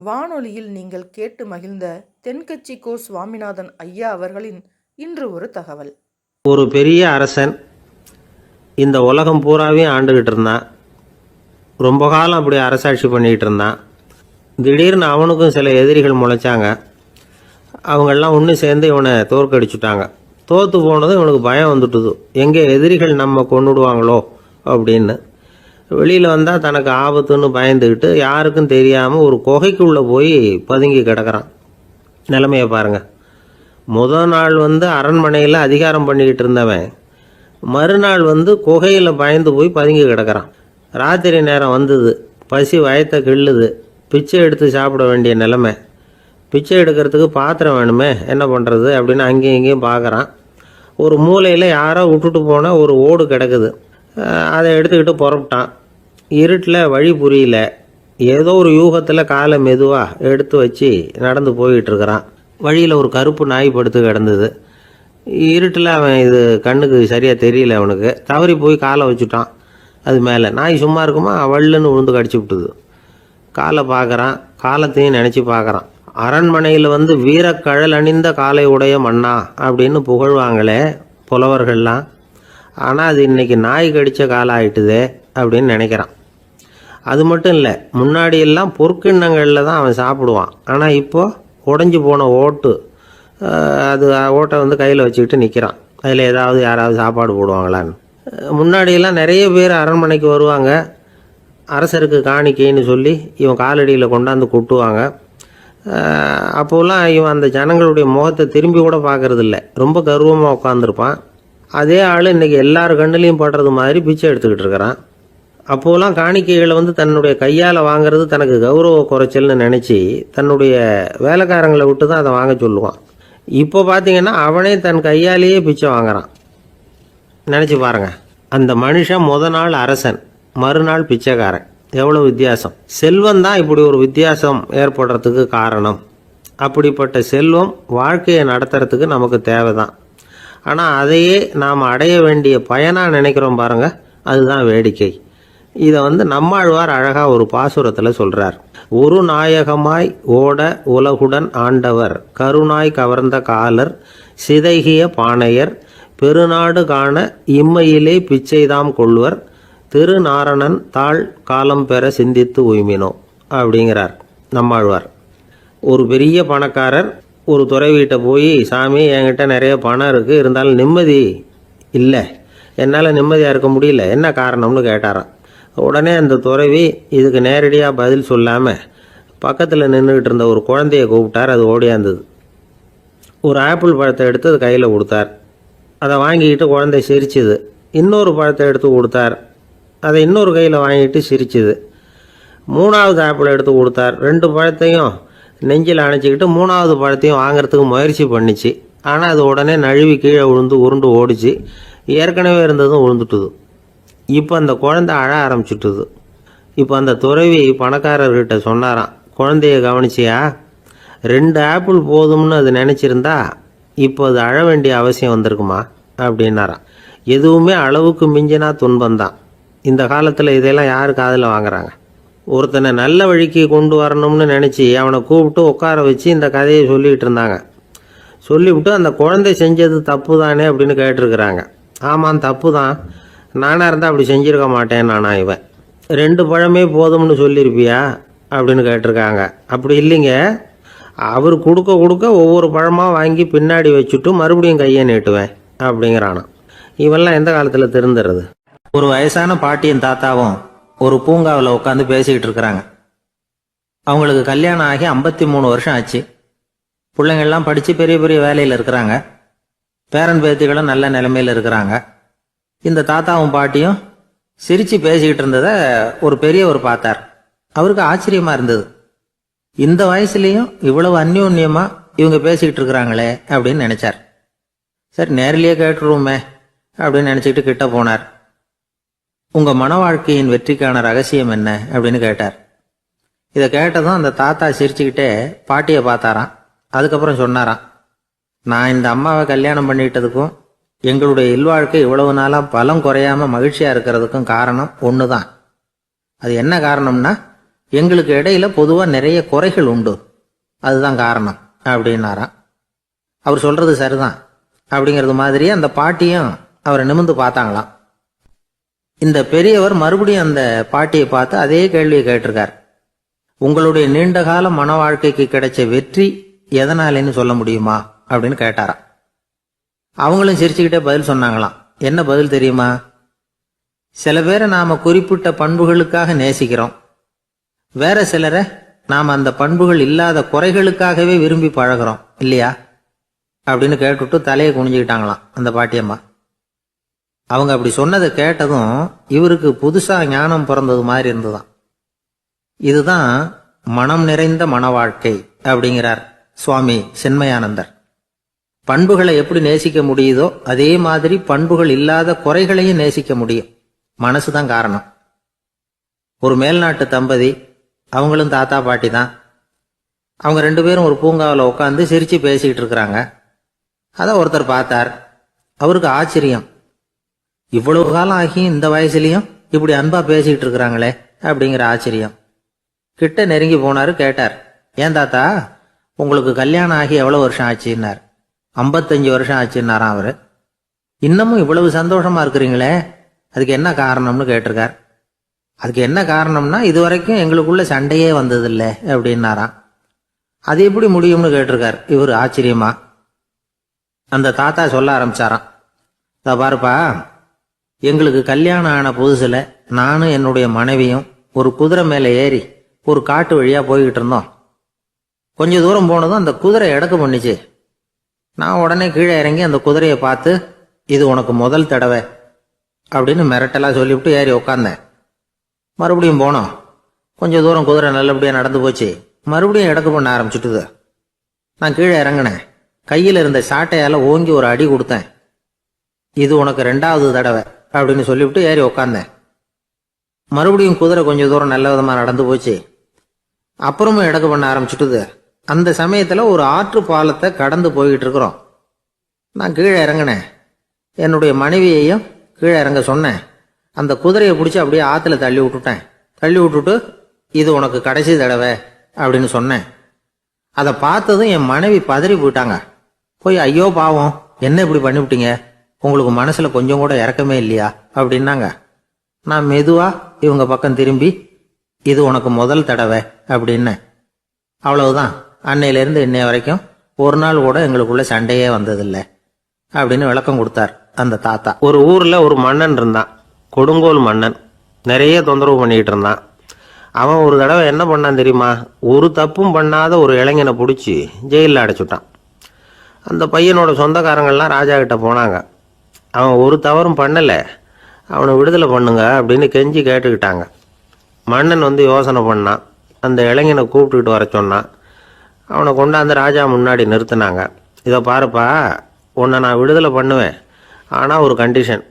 வானொலியில் நீங்கள் கேட்டு மகிழ்ந்த தென்கட்சி கோ சுவாமிநாதன் ஐயா அவர்களின் இன்று ஒரு தகவல். ஒரு பெரிய அரசன் இந்த உலகம் பூராவையும் ஆண்டுகிட்டு இருந்தான். ரொம்ப காலம் அப்படி அரசாட்சி பண்ணிக்கிட்டு இருந்தான். திடீர்னு அவனுக்கும் சில எதிரிகள் முளைச்சாங்க. அவங்கெல்லாம் ஒன்று சேர்ந்து இவனை தோற்கடிச்சுட்டாங்க. தோற்று போனதும் இவனுக்கு பயம் வந்துட்டுது, எங்கே எதிரிகள் நம்ம கொண்டுடுவாங்களோ அப்படின்னு. வெளியில் வந்தால் தனக்கு ஆபத்துன்னு பயந்துக்கிட்டு யாருக்கும் தெரியாமல் ஒரு குகைக்குள்ளே போய் பதுங்கி கிடக்கிறான். நிலைமையை பாருங்கள். முதல் நாள் அரண்மனையில் அதிகாரம் பண்ணிக்கிட்டு இருந்தவன் மறுநாள் குகையில் பயந்து போய் பதுங்கி கிடக்கிறான். ராத்திரி நேரம் வந்தது, பசி வயத்தை கிள்ளுது, பிச்சை எடுத்து சாப்பிட வேண்டிய நிலைமை. பிச்சை எடுக்கிறதுக்கு பாத்திரம் வேணுமே, என்ன பண்ணுறது அப்படின்னு அங்கேயும் இங்கேயும் பார்க்குறான். ஒரு மூலையில் யாரோ விட்டுட்டு போன ஒரு ஓடு கிடக்குது. அதை எடுத்துக்கிட்டு புறப்பட்டான். இருட்டில் வழி புரியல. ஏதோ ஒரு யூகத்தில் காலை மெதுவாக எடுத்து வச்சு நடந்து போயிட்டுருக்கிறான். வழியில் ஒரு கருப்பு நாய் படுத்து கிடந்தது. இருட்டில் அவன் இது கண்ணுக்கு சரியாக தெரியல. அவனுக்கு தவறி போய் காலை வச்சுட்டான். அது மேலே நாய் சும்மா இருக்குமா, வள்ளுன்னு விழுந்து கடிச்சு விட்டுது. காலை பார்க்குறான், காலத்தையும் நினச்சி பார்க்குறான். அரண்மனையில் வீரக்கழல் அணிந்த காலை உடைய மன்னா அப்படின்னு புகழ்வாங்களே புலவர்கள்லாம். ஆனால் அது இன்றைக்கி நாய் கடித்த காலம் ஆயிட்டுதே அப்படின்னு நினைக்கிறான். அது மட்டும் இல்லை, முன்னாடியெல்லாம் பொற்கிண்ணங்களில் தான் அவன் சாப்பிடுவான். ஆனால் இப்போது உடஞ்சி போன ஓட்டு, அது ஓட்டை கையில் வச்சுக்கிட்டு நிற்கிறான். அதில் யாராவது சாப்பாடு போடுவாங்களான்னு. முன்னாடியெல்லாம் நிறைய பேர் அரண்மனைக்கு வருவாங்க. அரசருக்கு காணிக்கைன்னு சொல்லி இவன் காலடியில் கொண்டாந்து கொட்டுவாங்க. அப்போலாம் இவன் அந்த ஜனங்களுடைய முகத்தை திரும்பி கூட பார்க்கறதில்ல. ரொம்ப கர்வமாக உட்காந்துருப்பான். அதே ஆள் இன்றைக்கி எல்லார் கண்ணுலேயும் படுறது மாதிரி பிச்சை எடுத்துக்கிட்டு இருக்கிறான். அப்போலாம் காணிக்கைகளை தன்னுடைய கையால் வாங்கிறது தனக்கு கௌரவ குறைச்சல்னு நினச்சி தன்னுடைய வேலைக்காரங்களை விட்டு தான் அதை வாங்க சொல்லுவான். இப்போ பார்த்தீங்கன்னா அவனே தன் கையாலேயே பிச்சை வாங்குறான். நினச்சி பாருங்கள், அந்த மனுஷன் முத நாள் அரசன், மறுநாள் பிச்சைக்காரன். எவ்வளோ வித்தியாசம்! செல்வம் தான் இப்படி ஒரு வித்தியாசம் ஏற்படுறதுக்கு காரணம். அப்படிப்பட்ட செல்வம் வாழ்க்கையை நடத்துறதுக்கு நமக்கு தேவை தான். ஆனால் அதையே நாம் அடைய வேண்டிய பயனாக நினைக்கிறோம் பாருங்கள், அதுதான் வேடிக்கை. இதை நம்மாழ்வார் அழகாக ஒரு பாசுரத்தில் சொல்கிறார். ஒரு நாயகமாய் ஓட உலகுடன் ஆண்டவர், கருணாய் கவர்ந்த காலர், சிதைகிய பானையர், பெருநாடு காண இம்மையிலே பிச்சைதாம் கொள்வர், திருநாரணன் தாழ் காலம் பெற சிந்தித்து உய்மினோ அப்படிங்கிறார் நம்மாழ்வார். ஒரு பெரிய பணக்காரர் ஒரு துறவிகிட்ட போய், சாமி என்கிட்ட நிறைய பணம் இருக்குது, இருந்தாலும் நிம்மதி இல்லை, என்னால் நிம்மதியாக இருக்க முடியல, என்ன காரணம்னு கேட்டாராம். உடனே அந்த துறவி இதுக்கு நேரடியாக பதில் சொல்லாமல் பக்கத்தில் நின்றுக்கிட்டு இருந்த ஒரு குழந்தைய கூப்பிட்டார். அது ஓடியாந்தது. ஒரு ஆப்பிள் பழத்தை எடுத்து அது கையில் கொடுத்தார். அதை வாங்கிக்கிட்டு குழந்தை சிரிச்சுது. இன்னொரு பழத்தை எடுத்து கொடுத்தார். அதை இன்னொரு கையில் வாங்கிட்டு சிரிச்சுது. மூணாவது ஆப்பிள் எடுத்து கொடுத்தார். 2 பழத்தையும் நெஞ்சில் அணைச்சிக்கிட்டு 3ஆவது பழத்தையும் வாங்கிறதுக்கு முயற்சி பண்ணிச்சு. ஆனால் அது உடனே நழுவி கீழே விழுந்து உருண்டு ஓடிச்சு. ஏற்கனவே இருந்ததும் விழுந்துட்டுது. இப்போ அந்த குழந்தை அழ ஆரம்பிச்சுட்டுது. இப்போ அந்த துறவி பணக்காரர்கிட்ட சொன்னாராம், குழந்தைய கவனிச்சியா, 2 ஆப்பிள் போதும்னு அது நினச்சிருந்தா இப்போ அது அழ வேண்டிய அவசியம் வந்திருக்குமா அப்படின்னாராம். எதுவுமே அளவுக்கு மிஞ்சினா துன்பந்தான். இந்த காலத்தில் இதெல்லாம் யார் காதில் வாங்குறாங்க? ஒருத்தனை நல்ல வழிக்கு கொண்டு வரணும்னு நினச்சி அவனை கூப்பிட்டு உட்கார வச்சு இந்த கதையை சொல்லிகிட்டு இருந்தாங்க. சொல்லிவிட்டு அந்த குழந்தை செஞ்சது தப்பு தானே அப்படின்னு கேட்டிருக்கிறாங்க. ஆமாம், தப்பு தான், நானாக இருந்தால் அப்படி செஞ்சுருக்க மாட்டேன் நானா இவன். 2 பழமே போதும்னு சொல்லியிருப்பியா அப்படின்னு கேட்டிருக்காங்க. அப்படி இல்லைங்க, அவர் கொடுக்க கொடுக்க ஒவ்வொரு பழமாக வாங்கி பின்னாடி வச்சுட்டு மறுபடியும் கையை நீட்டுவேன் அப்படிங்கிறானா. இவெல்லாம் எந்த காலத்தில் திருந்துறது? ஒரு வயசான பாட்டியும் தாத்தாவும் ஒரு பூங்காவில் உட்காந்து பேசிக்கிட்டு இருக்கிறாங்க. அவங்களுக்கு கல்யாணம் ஆகி 53 வருஷம் ஆச்சு. பிள்ளைங்கள்லாம் படித்து பெரிய பெரிய வேலையில் இருக்கிறாங்க. பேரன் பேத்திகளும் நல்ல நிலைமையில் இருக்கிறாங்க. இந்த தாத்தாவும் பாட்டியும் சிரித்து பேசிக்கிட்டு இருந்ததை ஒரு பெரியவர் பார்த்தார். அவருக்கு ஆச்சரியமாக இருந்தது. இந்த வயசுலேயும் இவ்வளவு அந்யோன்யமாக இவங்க பேசிக்கிட்டு இருக்கிறாங்களே அப்படின்னு நினச்சார். சரி, நேரிலேயே கேட்டுருவோமே அப்படின்னு நினச்சிக்கிட்டு கிட்ட போனார். உங்கள் மன வாழ்க்கையின் வெற்றிக்கான ரகசியம் என்ன அப்படின்னு கேட்டார். இதை கேட்டதும் அந்த தாத்தா சிரிச்சுக்கிட்டே பாட்டியை பார்த்தாராம். அதுக்கப்புறம் சொன்னாராம், நான் இந்த அம்மாவை கல்யாணம் பண்ணிக்கிட்டதுக்கும் எங்களுடைய இல்வாழ்க்கை இவ்வளவு நாளாக பலம் குறையாமல் மகிழ்ச்சியாக இருக்கிறதுக்கும் காரணம் ஒன்று தான். அது என்ன காரணம்னா, எங்களுக்கு இடையில பொதுவாக நிறைய குறைகள் உண்டு, அதுதான் காரணம் அப்படின்னாராம். அவர் சொல்றது சரிதான் அப்படிங்கிறது மாதிரி அந்த பாட்டியும் அவரை நிமிர்ந்து பார்த்தாங்களாம். இந்த பெரியவர் மறுபடியும் அந்த பாட்டியை பார்த்து அதே கேள்வியை கேட்டிருக்கார். உங்களுடைய நீண்டகால மன வாழ்க்கைக்கு கிடைச்ச வெற்றி எதனாலேன்னு சொல்ல முடியுமா அப்படின்னு கேட்டாராம். அவங்களும் சிரிச்சுக்கிட்டே பதில் சொன்னாங்களாம். என்ன பதில் தெரியுமா? சில பேரை நாம குறிப்பிட்ட பண்புகளுக்காக நேசிக்கிறோம், வேற சிலரை நாம அந்த பண்புகள் இல்லாத குறைகளுக்காகவே விரும்பி பழகிறோம் இல்லையா அப்படின்னு கேட்டுட்டு தலையை குனிஞ்சுக்கிட்டாங்களாம் அந்த பாட்டியம்மா. அவங்க அப்படி சொன்னதை கேட்டதும் இவருக்கு புதுசா ஞானம் பிறந்தது மாதிரி இருந்துதான். இதுதான் மனம் நிறைந்த மன வாழ்க்கை அப்படிங்கிறார் சுவாமி சின்மயானந்தர். பண்புகளை எப்படி நேசிக்க முடியுதோ அதே மாதிரி பண்புகள் இல்லாத குறைகளையும் நேசிக்க முடியும். மனசுதான் காரணம். ஒரு மேல்நாட்டு தம்பதி, அவங்களும் தாத்தா பாட்டி தான். அவங்க 2 பேரும் ஒரு பூங்காவில் உட்காந்து சிரிச்சு பேசிக்கிட்டு இருக்கிறாங்க. அதை ஒருத்தர் பார்த்தார். அவருக்கு ஆச்சரியம், இவ்வளவு காலம் ஆகி இந்த வயசுலயும் இப்படி அன்பா பேசிக்கிட்டு இருக்கிறாங்களே அப்படிங்கிற ஆச்சரியம். கிட்ட நெருங்கி போனாரு. கேட்டார், ஏன் தாத்தா உங்களுக்கு கல்யாணம் ஆகி எவ்வளவு வருஷம் ஆச்சுன்னார். 55 வருஷம் ஆச்சுன்னாராம் அவரு. இன்னமும் இவ்வளவு சந்தோஷமா இருக்கிறீங்களே, அதுக்கு என்ன காரணம்னு கேட்டிருக்கார். அதுக்கு என்ன காரணம்னா, இதுவரைக்கும் எங்களுக்குள்ள சண்டையே வந்ததில்லை அப்படின்னாராம். அது எப்படி முடியும்னு கேட்டிருக்கார் இவர் ஆச்சரியமா. அந்த தாத்தா சொல்ல ஆரம்பிச்சாராம், இதை பாருப்பா, எங்களுக்கு கல்யாணம் ஆன புதுசுல நானும் என்னுடைய மனைவியும் ஒரு குதிரை மேலே ஏறி ஒரு காட்டு வழியா போய்கிட்டு இருந்தோம். கொஞ்ச தூரம் போனதும் அந்த குதிரை எடக்கு பண்ணிச்சு. நான் உடனே கீழே இறங்கி அந்த குதிரையை பார்த்து, இது உனக்கு முதல் தடவை அப்படின்னு மிரட்டலா சொல்லிவிட்டு ஏறி உக்காந்தேன். மறுபடியும் போனோம். கொஞ்ச தூரம் குதிரை நல்லபடியா நடந்து போச்சு. மறுபடியும் எடக்கு பண்ண ஆரம்பிச்சுட்டுது. நான் கீழே இறங்கினேன். கையில் இருந்த சாட்டையால ஓங்கி ஒரு அடி கொடுத்தேன். இது உனக்கு 2வது தடவை அப்படின்னு சொல்லிவிட்டு ஏறி உக்காந்தேன். மறுபடியும் குதிரை கொஞ்ச தூரம் நல்ல விதமா நடந்து போச்சு. அப்புறமும் எடக்கு பண்ண ஆரம்பிச்சுட்டுது. அந்த சமயத்துல ஒரு ஆற்று பாலத்தை கடந்து போய்கிட்டு இருக்கிறோம். நான் கீழே இறங்கினேன். என்னுடைய மனைவியையும் கீழே இறங்க சொன்னேன். அந்த குதிரையை பிடிச்சி அப்படியே ஆத்துல தள்ளி விட்டுட்டேன். தள்ளி விட்டுட்டு, இது உனக்கு கடைசி தடவை அப்படின்னு சொன்னேன். அதை பார்த்ததும் என் மனைவி பதறி போயிட்டாங்க. போய், ஐயோ பாவம், என்ன இப்படி பண்ணிவிட்டீங்க, உங்களுக்கு மனசுல கொஞ்சம் கூட இறக்கமே இல்லையா அப்படின்னாங்க. நான் மெதுவா இவங்க பக்கம் திரும்பி, இது உனக்கு முதல் தடவை அப்படின்னு. அவ்வளவுதான், அன்னையிலிருந்து இன்னைய வரைக்கும் ஒரு நாள் கூட எங்களுக்குள்ள சண்டையே வந்ததில்லை அப்படின்னு விளக்கம் கொடுத்தார் அந்த தாத்தா. ஒரு ஊர்ல ஒரு மன்னன் இருந்தான், கொடுங்கோல் மன்னன். நிறைய தொந்தரவு பண்ணிக்கிட்டு இருந்தான். அவன் ஒரு தடவை என்ன பண்ணான் தெரியுமா? ஒரு தப்பும் பண்ணாத ஒரு இளைஞனை பிடிச்சி ஜெயிலில் அடைச்சுட்டான். அந்த பையனோட சொந்தக்காரங்கள்லாம் ராஜா கிட்ட போனாங்க. அவன் ஒரு தவறும் பண்ணலை, அவனை விடுதலை பண்ணுங்க அப்படின்னு கெஞ்சி கேட்டுக்கிட்டாங்க. மன்னன் வந்து யோசனை பண்ணான். அந்த இளைஞனை கூப்பிட்டுக்கிட்டு வர சொன்னான். அவனை கொண்டாந்து ராஜா முன்னாடி நிறுத்தினாங்க. இதை பாருப்பா, உன்னை நான் விடுதலை பண்ணுவேன், ஆனால் ஒரு கண்டிஷன்.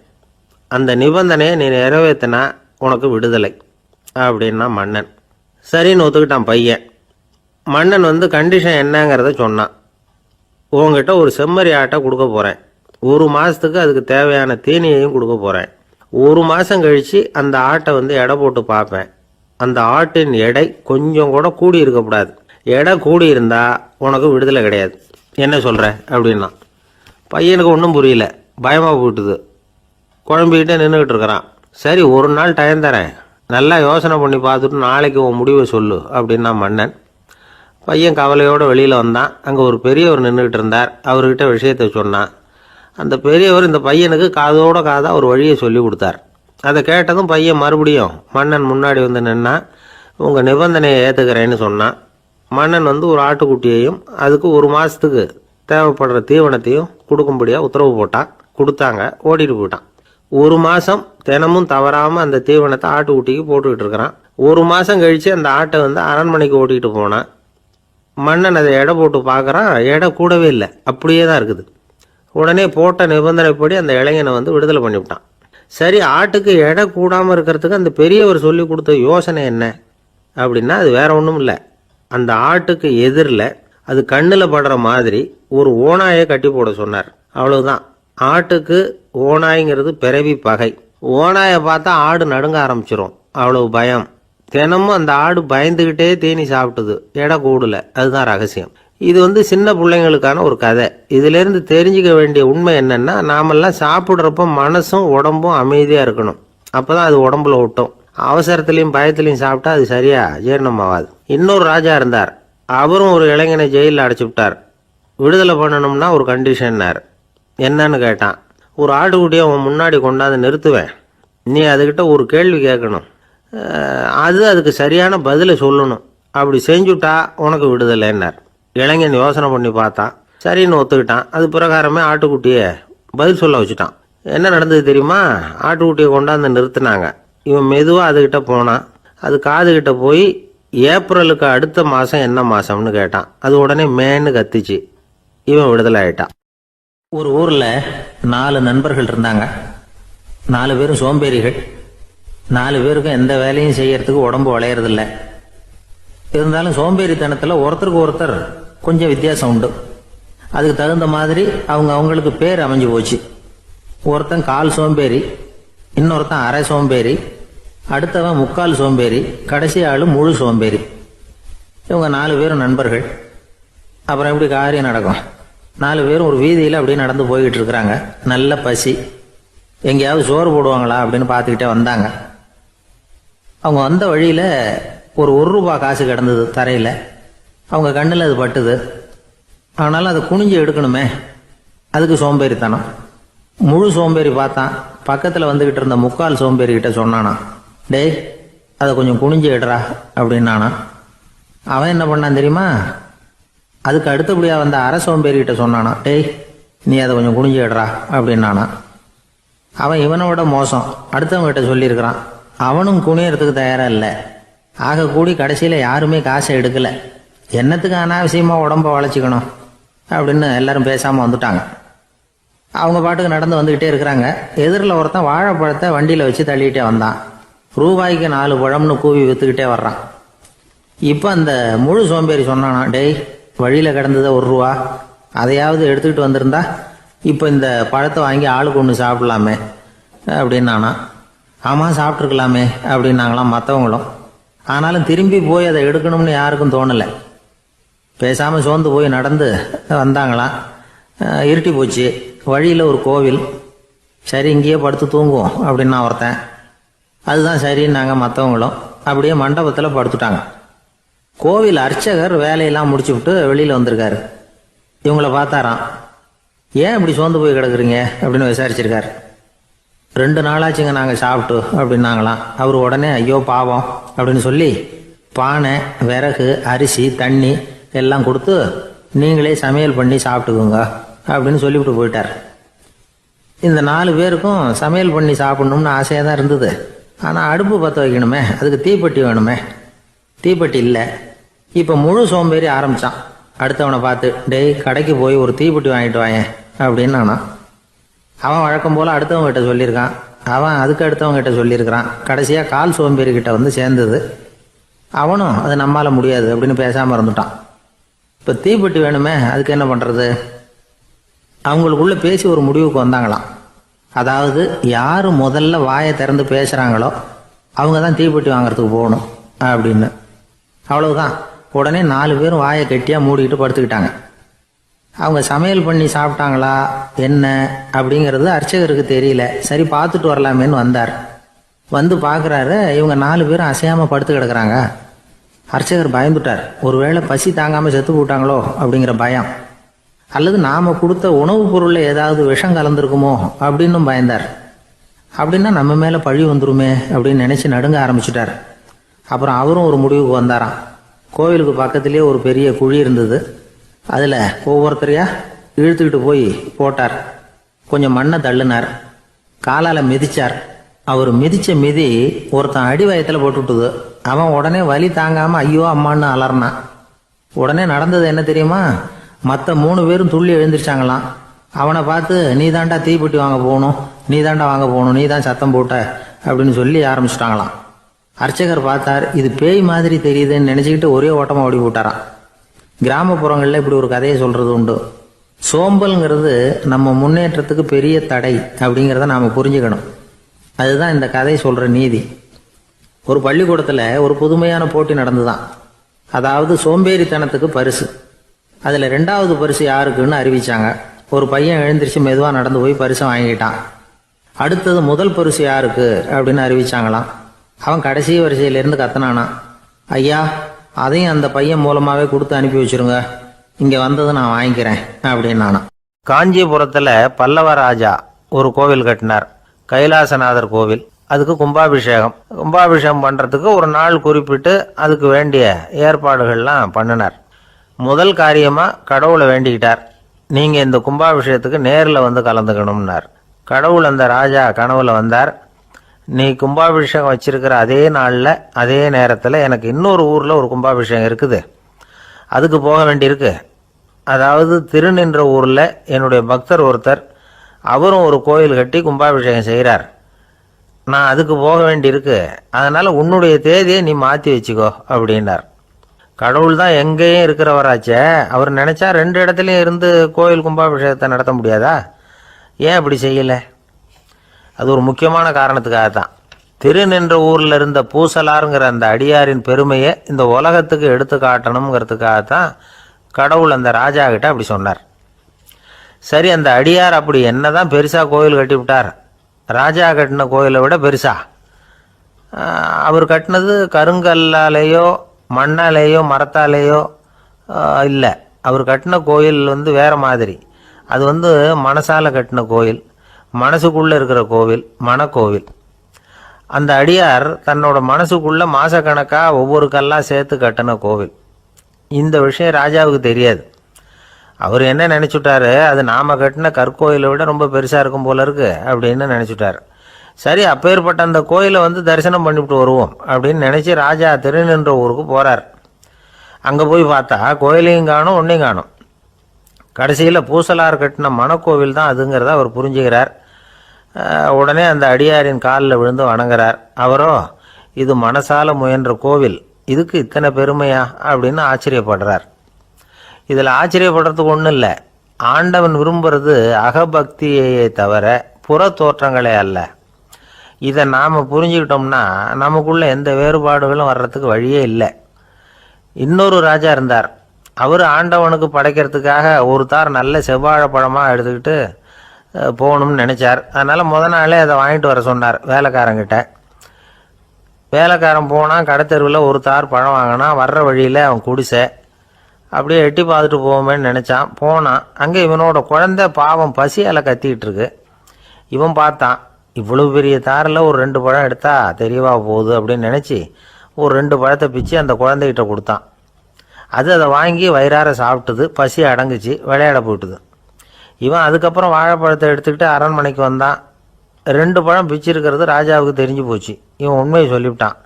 அந்த நிபந்தனையை நீ நிறைவேற்றினா உனக்கு விடுதலை அப்படின்னா மன்னன். சரின்னு ஒத்துக்கிட்டான் பையன். மன்னன் வந்து கண்டிஷன் என்னங்கிறத சொன்னான். உங்ககிட்ட ஒரு செம்மறி ஆட்டை கொடுக்க போகிறேன். 1 மாதத்துக்கு அதுக்கு தேவையான தீனியையும் கொடுக்க போகிறேன். 1 மாதம் கழித்து அந்த ஆட்டை வந்து எடை போட்டு பார்ப்பேன். அந்த ஆட்டின் எடை கொஞ்சம் கூட கூடி இருக்கக்கூடாது. எடை கூடி இருந்தால் உனக்கு விடுதலை கிடையாது. என்ன சொல்கிற அப்படின்னா. பையனுக்கு ஒன்றும் புரியல, பயமாக போயிட்டுது. குழம்பிக்கிட்டே நின்றுக்கிட்டு இருக்கிறான். சரி, 1 நாள் டைம் தரேன், நல்லா யோசனை பண்ணி பார்த்துட்டு நாளைக்கு உன் முடிவை சொல்லு அப்படின்னா மன்னன். பையன் கவலையோடு வெளியில் வந்தான். அங்கே ஒரு பெரியவர் நின்றுக்கிட்டு இருந்தார். அவர்கிட்ட விஷயத்தை சொன்னான். அந்த பெரியவர் இந்த பையனுக்கு காதோட காதாக ஒரு வழியை சொல்லி கொடுத்தார். அதை கேட்டதும் பையன் மறுபடியும் மன்னன் முன்னாடி வந்து நின்னா, உங்கள் நிபந்தனையை ஏற்றுக்கிறேன்னு சொன்னான். மன்னன் வந்து ஒரு ஆட்டுக்குட்டியையும் அதுக்கு 1 மாதத்துக்கு தேவைப்படுற தீவனத்தையும் கொடுக்கும்படியாக உத்தரவு போட்டான். கொடுத்தாங்க, ஓடிட்டு போயிட்டான். 1 மாதம் தினமும் தவறாமல் அந்த தீவனத்தை ஆட்டுக்குட்டிக்கு போட்டுக்கிட்டு இருக்கிறான். 1 மாதம் கழித்து அந்த ஆட்டை வந்து அரண்மனைக்கு ஓட்டிகிட்டு போனான். மன்னன் அதை எடை போட்டு பார்க்குறான். எடை கூடவே இல்லை, அப்படியே தான் இருக்குது. உடனே போட்ட நிபந்தனைப்படி அந்த இளைஞனை வந்து விடுதலை பண்ணிவிட்டான். சரி, ஆட்டுக்கு எடை கூடாமல் இருக்கிறதுக்கு அந்த பெரியவர் சொல்லி கொடுத்த யோசனை என்ன அப்படின்னா, அது வேற ஒன்றும் இல்லை. அந்த ஆட்டுக்கு எதிரில் அது கண்ணில் படுற மாதிரி ஒரு ஓநாயை கட்டி போட சொன்னார். அவ்வளவுதான். ஆட்டுக்கு ஓநாய்ங்கிறது பிறவி பகை. ஓநாயை பார்த்தா ஆடு நடுங்க ஆரம்பிச்சிரும், அவ்வளவு பயம். தினமும் அந்த ஆடு பயந்துக்கிட்டே தீனி சாப்பிட்டுது, எடை கூடல. அதுதான் ரகசியம். இது சின்ன பிள்ளைங்களுக்கான ஒரு கதை. இதிலேருந்து தெரிஞ்சுக்க வேண்டிய உண்மை என்னன்னா, நாமெல்லாம் சாப்பிட்றப்ப மனசும் உடம்பும் அமைதியாக இருக்கணும். அப்போ தான் அது உடம்புல ஒட்டும். அவசரத்துலேயும் பயத்துலையும் சாப்பிட்டா அது சரியாக ஜீரணமாகாது. இன்னொரு ராஜா இருந்தார். அவரும் ஒரு இளைஞனை ஜெயிலில் அடைச்சி விட்டார். விடுதலை பண்ணணும்னா ஒரு கண்டிஷன்னார். என்னன்னு கேட்டான். ஒரு ஆட்டுக்குட்டியை அவன் முன்னாடி கொண்டாந்து நிறுத்துவேன், நீ அதுக்கிட்ட ஒரு கேள்வி கேட்கணும், அதுக்கு சரியான பதிலை சொல்லணும். அப்படி செஞ்சுட்டா உனக்கு விடுதலைன்னார். இளைஞன் யோசனை பண்ணி பார்த்தான், சரின்னு ஒத்துக்கிட்டான். அது பிரகாரமே ஆட்டுக்குட்டியை பதில் சொல்ல வச்சுட்டான். என்ன நடந்தது தெரியுமா? ஆட்டுக்குட்டியை கொண்டாந்து நிறுத்தினாங்க. இவன் மெதுவாக அதுக்கிட்ட போனான். அது காதுகிட்ட போய் ஏப்ரலுக்கு அடுத்த மாதம் என்ன மாதம்னு கேட்டான். அது உடனே மேன்னு கத்திச்சு. இவன் விடுதலை ஆயிட்டான். ஒரு ஊர்ல 4 நண்பர்கள் இருந்தாங்க. 4 பேரும் சோம்பேறிகள். 4 பேருக்கும் எந்த வேலையும் செய்யறதுக்கு உடம்பு வளையறதில்ல. இருந்தாலும் சோம்பேறித்தனத்துல ஒருத்தருக்கு ஒருத்தர் கொஞ்சம் வித்தியாசம் உண்டு. அதுக்கு தகுந்த மாதிரி அவங்களுக்கு பேர் அமைஞ்சு போச்சு. ஒருத்தன் கால் சோம்பேறி, இன்னொருத்தன் அரை சோம்பேறி, அடுத்தவன் முக்கால் சோம்பேறி, கடைசி ஆளு முழு சோம்பேறி. இவங்க 4 பேரும் நண்பர்கள். அப்புறம் எப்படி காரியம் நடக்கும்? 4 பேரும் ஒரு வீதியில் அப்படியே நடந்து போய்கிட்டு இருக்கிறாங்க. நல்ல பசி. எங்கேயாவது சோறு போடுவாங்களா அப்படின்னு பார்த்துக்கிட்டே வந்தாங்க. அவங்க வந்த வழியில் ஒரு ₹1 காசு கிடந்தது தரையில். அவங்க கண்ணில் அது பட்டுது. ஆனாலும் அதை குனிஞ்சு எடுக்கணுமே, அதுக்கு சோம்பேறித்தனம். முழு சோம்பேறி பார்த்தான். பக்கத்தில் வந்துக்கிட்டு இருந்த முக்கால் சோம்பேறிக்கிட்ட சொன்னானா, டேய் அதை கொஞ்சம் குனிஞ்சு எடுறா அப்படின்னானா. அவன் என்ன பண்ணான் தெரியுமா? அதுக்கு அடுத்தபடியாக வந்த அரை சோம்பேறிகிட்ட சொன்னானா, டேய் நீ அதை கொஞ்சம் குனிஞ்சு எடுறா அப்படின்னானா. அவன் இவனோட மோசம். அடுத்தவங்கிட்ட சொல்லியிருக்கிறான். அவனும் குனியறதுக்கு தயாராக இல்லை. ஆக கூடி கடைசியில் யாருமே காசை எடுக்கலை. என்னத்துக்கு அனாவசியமாக உடம்ப வளைச்சிக்கணும் அப்படின்னு எல்லாரும் பேசாமல் வந்துட்டாங்க. அவங்க பாட்டுக்கு நடந்து வந்துக்கிட்டே இருக்கிறாங்க. எதிரில் ஒருத்தன் வாழைப்பழத்தை வண்டியில் வச்சு தள்ளிக்கிட்டே வந்தான். ரூபாய்க்கு 4 பழம்னு கூவி விற்றுக்கிட்டே வர்றான். இப்போ அந்த முழு சோம்பேறி சொன்னானா, டேய் வழியில் கிடந்ததை ₹1, அதையாவது எடுத்துக்கிட்டு வந்திருந்தா இப்போ இந்த பழத்தை வாங்கி ஆளுக்கு ஒன்று சாப்பிடலாமே அப்படின்னானா. ஆமாம் சாப்பிட்ருக்கலாமே அப்படின்னாங்களாம் மற்றவங்களும். ஆனாலும் திரும்பி போய் அதை எடுக்கணும்னு யாருக்கும் தோணலை. பேசாமல் சோர்ந்து போய் நடந்து வந்தாங்களாம். இருட்டி போச்சு. வழியில் ஒரு கோவில். சரி இங்கேயே படுத்து தூங்குவோம் அப்படின்னா ஒருத்தன். அதுதான் சரின்னாங்க மற்றவங்களும். அப்படியே மண்டபத்தில் படுத்துட்டாங்க. கோவில் அர்ச்சகர் வேலையெல்லாம் முடிச்சு விட்டு வெளியில் வந்திருக்காரு. இவங்கள பார்த்தாராம். ஏன் இப்படி சோர்ந்து போய் கிடக்குறீங்க அப்படின்னு விசாரிச்சிருக்காரு. 2 நாளாச்சுங்க நாங்கள் சாப்பிட்டு அப்படின்னாங்களாம். அவர் உடனே ஐயோ பாவம் அப்படின்னு சொல்லி பானை, விறகு, அரிசி, தண்ணி எல்லாம் கொடுத்து நீங்களே சமையல் பண்ணி சாப்பிட்டுக்குங்க அப்படின்னு சொல்லிவிட்டு போயிட்டார். இந்த 4 பேருக்கும் சமையல் பண்ணி சாப்பிடணும்னு ஆசையாக தான் இருந்தது. ஆனால் அடுப்பு பற்ற வைக்கணுமே, அதுக்கு தீப்பெட்டி வேணுமே. தீப்பெட்டி இல்லை. இப்போ முழு சோம்பேறி ஆரம்பித்தான். அடுத்தவனை பார்த்து, டேய் கடைக்கு போய் ஒரு தீப்பெட்டி வாங்கிட்டு வாயேன் அப்படின்னு நானான். அவன் வழக்கம் போல் அடுத்தவங்ககிட்ட சொல்லியிருக்கான். அவன் அதுக்கு அடுத்தவங்ககிட்ட சொல்லியிருக்கிறான். கடைசியாக கால் சோம்பேறிக்கிட்ட வந்து சேர்ந்தது. அவனும் அது நம்மால் முடியாது அப்படின்னு பேசாமல் இருந்துட்டான். இப்போ தீப்பெட்டி வேணுமே, அதுக்கு என்ன பண்ணுறது? அவங்களுக்குள்ளே பேசி ஒரு முடிவுக்கு வந்தாங்களாம். அதாவது யார் முதல்ல வாயை திறந்து பேசுகிறாங்களோ அவங்க தான் தீப்பெட்டி வாங்கிறதுக்கு போகணும் அப்படின்னு. அவ்வளவுதான். உடனே 4 பேரும் வாயை கெட்டியாக மூடிக்கிட்டு படுத்துக்கிட்டாங்க. அவங்க சமையல் பண்ணி சாப்பிட்டாங்களா என்ன அப்படிங்கிறது அர்ச்சகருக்கு தெரியல. சரி பார்த்துட்டு வரலாமேன்னு வந்தார். வந்து பார்க்குறாரு, இவங்க 4 பேரும் அசையாமல் படுத்து கிடக்குறாங்க. அர்ச்சகர் பயந்துட்டார். ஒருவேளை பசி தாங்காமல் செத்து போட்டாங்களோ அப்படிங்கிற பயம், அல்லது நாம் கொடுத்த உணவுப் பொருளில் ஏதாவது விஷம் கலந்துருக்குமோ அப்படின்னும் பயந்தார். அப்படின்னா நம்ம மேலே பழி வந்துருமே அப்படின்னு நினச்சி நடுங்க ஆரம்பிச்சிட்டார். அப்புறம் அவரும் ஒரு முடிவுக்கு வந்தாராம். கோவிலுக்கு பக்கத்துலேயே ஒரு பெரிய குழி இருந்தது. அதில் ஒவ்வொருத்தரையா இழுத்துக்கிட்டு போய் போட்டார். கொஞ்சம் மண்ணை தள்ளினார். காலால் மிதிச்சார். அவர் மிதித்த மிதி ஒருத்தன் அடி வயத்தில் போட்டுவிட்டுது. அவன் உடனே வலி தாங்காமல் ஐயோ அம்மான்னு அலறினான். உடனே நடந்தது என்ன தெரியுமா? மற்ற 3 பேரும் துள்ளி எழுந்திரிச்சாங்களாம். அவனை பார்த்து நீ தாண்டா தீப்பெட்டி வாங்க போகணும், நீ தாண்டா வாங்க போகணும், நீ தான் சத்தம் போட்ட அப்படின்னு சொல்லி ஆரம்பிச்சிட்டாங்களாம். அர்ச்சகர் பார்த்தார். இது பேய் மாதிரி தெரியுதுன்னு நினச்சிக்கிட்டு ஒரே ஓட்டமாக ஓடி போட்டாராம். கிராமப்புறங்களில் இப்படி ஒரு கதையை சொல்கிறது உண்டு. சோம்பல்ங்கிறது நம்ம முன்னேற்றத்துக்கு பெரிய தடை அப்படிங்கிறத நாம் புரிஞ்சுக்கணும். அதுதான் இந்த கதை சொல்கிற நீதி. ஒரு பள்ளிக்கூடத்தில் ஒரு புதுமையான போட்டி நடந்துதான். அதாவது சோம்பேறித்தனத்துக்கு பரிசு. அதில் 2வது பரிசு யாருக்குன்னு அறிவிச்சாங்க. ஒரு பையன் எழுந்திரிச்சு மெதுவாக நடந்து போய் பரிசை வாங்கிட்டான். அடுத்தது முதல் பரிசு யாருக்கு அப்படின்னு அறிவிச்சாங்களாம். அவன் கடைசி வரிசையிலேருந்து கத்தனானா, ஐயா அதையும் அந்த பையன் மூலமாகவே கொடுத்து அனுப்பி வச்சிருங்க, இங்கே வந்தது நான் வாங்கிக்கிறேன் அப்படின்னு. காஞ்சிபுரத்தில் பல்லவ ராஜா ஒரு கோவில் கட்டினார், கைலாசநாதர் கோவில். அதுக்கு கும்பாபிஷேகம் பண்ணுறதுக்கு ஒரு நாள் குறிப்பிட்டு அதுக்கு வேண்டிய ஏற்பாடுகள்லாம் பண்ணினார். முதல் காரியமாக கடவுளை வேண்டிக்கிட்டார், நீங்கள் இந்த கும்பாபிஷேகத்துக்கு நேரில் வந்து கலந்துக்கணும்னார். கடவுள் அந்த ராஜா கனவுல வந்தார். நீ கும்பாபிஷேகம் வச்சிருக்கிற அதே நாளில் அதே நேரத்தில் எனக்கு இன்னொரு ஊரில் ஒரு கும்பாபிஷேகம் இருக்குது, அதுக்கு போக வேண்டியிருக்கு. அதாவது திருநின்ற ஊரில் என்னுடைய பக்தர் ஒருத்தர், அவரும் ஒரு கோயில் கட்டி கும்பாபிஷேகம் செய்கிறார், நான் அதுக்கு போக வேண்டியிருக்கு, அதனால் உன்னுடைய தேதியை நீ மாற்றி வச்சுக்கோ அப்படின்னார். கடவுள் தான் எங்கேயும் இருக்கிறவராச்சே, அவர் நினச்சா 2 இடத்துலையும் இருந்து கோயில் கும்பாபிஷேகத்தை நடத்த முடியாதா? ஏன் அப்படி செய்யலை? அது ஒரு முக்கியமான காரணத்துக்காகத்தான். திருநின்ற ஊரில் இருந்த பூசலாருங்கிற அந்த அடியாரின் பெருமையை இந்த உலகத்துக்கு எடுத்து காட்டணுங்கிறதுக்காகத்தான் கடவுள் அந்த ராஜா கிட்ட அப்படி சொன்னார். சரி, அந்த அடியார் அப்படி என்னதான் பெருசாக கோயில் கட்டி விட்டார்? ராஜா கட்டின கோயிலை விட பெருசா? அவர் கட்டினது கருங்கல்லாலேயோ மண்ணாலேயோ மரத்தாலேயோ இல்லை. அவர் கட்டின கோயில் வேற மாதிரி. அது மனசால கட்டின கோயில், மனசுக்குள்ளே இருக்கிற கோவில், மனக்கோவில். அந்த அடியார் தன்னோட மனசுக்குள்ள மாசக்கணக்காக ஒவ்வொரு கல்லாக சேர்த்து கட்டின கோவில். இந்த விஷயம் ராஜாவுக்கு தெரியாது. அவர் என்ன நினச்சுட்டாரு, அது நாம் கட்டின கற்கோயிலை விட ரொம்ப பெருசாக இருக்கும் போல இருக்கு அப்படின்னு நினச்சிட்டார். சரி, அப்பேற்பட்ட அந்த கோயிலை தரிசனம் பண்ணிவிட்டு வருவோம் அப்படின்னு நினச்சி ராஜா திருநின்ற ஊருக்கு போகிறார். அங்கே போய் பார்த்தா கோயிலையும் காணும், ஒன்றையும் காணும். கடைசியில் பூசலார் கட்டின மனக்கோவில் தான் அதுங்கிறத அவர் புரிஞ்சுக்கிறார். உடனே அந்த அடியாரின் காலில் விழுந்து வணங்குறார். அவரோ, இது மனசால முயன்ற கோவில், இதுக்கு இத்தனை பெருமையா அப்படின்னு ஆச்சரியப்படுறார். இதில் ஆச்சரியப்படுறதுக்கு ஒன்றும் இல்லை. ஆண்டவன் விரும்புறது அகபக்தியையே தவிர புற தோற்றங்களே அல்ல. இதை நாம் புரிஞ்சுக்கிட்டோம்னா நமக்குள்ள எந்த வேறுபாடுகளும் வர்றதுக்கு வழியே இல்லை. இன்னொரு ராஜா இருந்தார். அவர் ஆண்டவனுக்கு படைக்கிறதுக்காக ஒரு தார் நல்ல செவ்வாழை பழமாக எடுத்துக்கிட்டு போகணும்னு நினச்சார். அதனால் நாளே அதை வாங்கிட்டு வர சொன்னார் வேலைக்காரங்கிட்ட. வேலைக்காரன் போனால் கடைத்தெருவில் ஒரு தார் பழம் வாங்கினா, வர்ற வழியில் அவன் குடிசை. அப்படியே எட்டி பார்த்துட்டு போவோமேன்னு நினச்சான். போனான். அங்கே இவனோட குழந்தை பாவம் பசியால் கத்திக்கிட்டு இருக்கு. இவன் பார்த்தான், இவ்வளவு பெரிய தாரில் ஒரு 2 பழம் எடுத்தா தெரியவா போகுது அப்படின்னு நினச்சி ஒரு 2 பழத்தை பிச்சு அந்த குழந்தைகிட்ட கொடுத்தான். அதை வாங்கி வயிறார சாப்பிட்டுது, பசி அடங்குச்சு, விளையாட போயிட்டுது. இவன் அதுக்கப்புறம் வாழைப்பழத்தை எடுத்துக்கிட்டு அரண்மனைக்கு வந்தான். 2 பழம் பிச்சிருக்கிறது ராஜாவுக்கு தெரிஞ்சு போச்சு. இவன் உண்மையை சொல்லிவிட்டான்.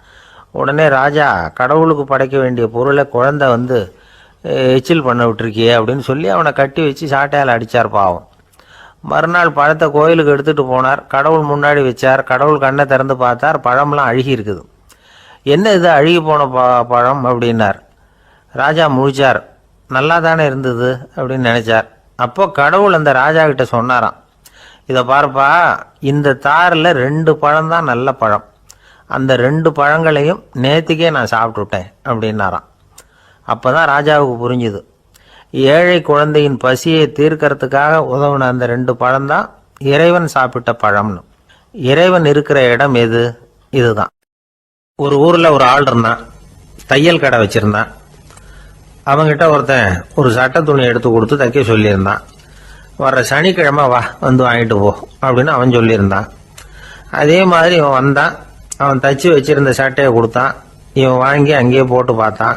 உடனே ராஜா, கடவுளுக்கு படைக்க வேண்டிய பொருளை குழந்தை எச்சில் பண்ண விட்டுருக்கியே அப்படின்னு சொல்லி அவனை கட்டி வச்சு சாட்டையால் அடித்தார். பாவம். மறுநாள் பழத்தை கோயிலுக்கு எடுத்துகிட்டு போனார். கடவுள் முன்னாடி வச்சார். கடவுள் கண்ணை திறந்து பார்த்தார், பழம்லாம் அழுகி இருக்குது. என்ன இது அழுகி போன பழம் அப்படின்னார். ராஜா முழிச்சார். நல்லா தானே இருந்தது அப்படின்னு நினச்சார். அப்போ கடவுள் அந்த ராஜா கிட்ட சொன்னாராம், இதை பார்ப்பா, இந்த தாரில் 2 பழம் தான் நல்ல பழம், அந்த 2 பழங்களையும் நேற்றுக்கே நான் சாப்பிட்டுட்டேன் அப்படின்னாராம். அப்போ தான் ராஜாவுக்கு புரிஞ்சுது, ஏழை குழந்தையின் பசியை தீர்க்கறதுக்காக உதவுன அந்த 2 பழம்தான் இறைவன் சாப்பிட்ட பழம்னு. இறைவன் இருக்கிற இடம் எது? இதுதான். ஒரு ஊரில் ஒரு ஆள் இருந்தான், தையல் கடை வச்சிருந்தான். அவங்கிட்ட ஒருத்தன் ஒரு சட்டை துணி எடுத்து கொடுத்து தைக்க சொல்லியிருந்தான். வர்ற சனிக்கிழமை வா, வாங்கிட்டு போ அப்படின்னு அவன் சொல்லியிருந்தான். அதே மாதிரி இவன் வந்தான். அவன் தச்சு வச்சிருந்த சட்டையை கொடுத்தான். இவன் வாங்கி அங்கேயே போட்டு பார்த்தான்.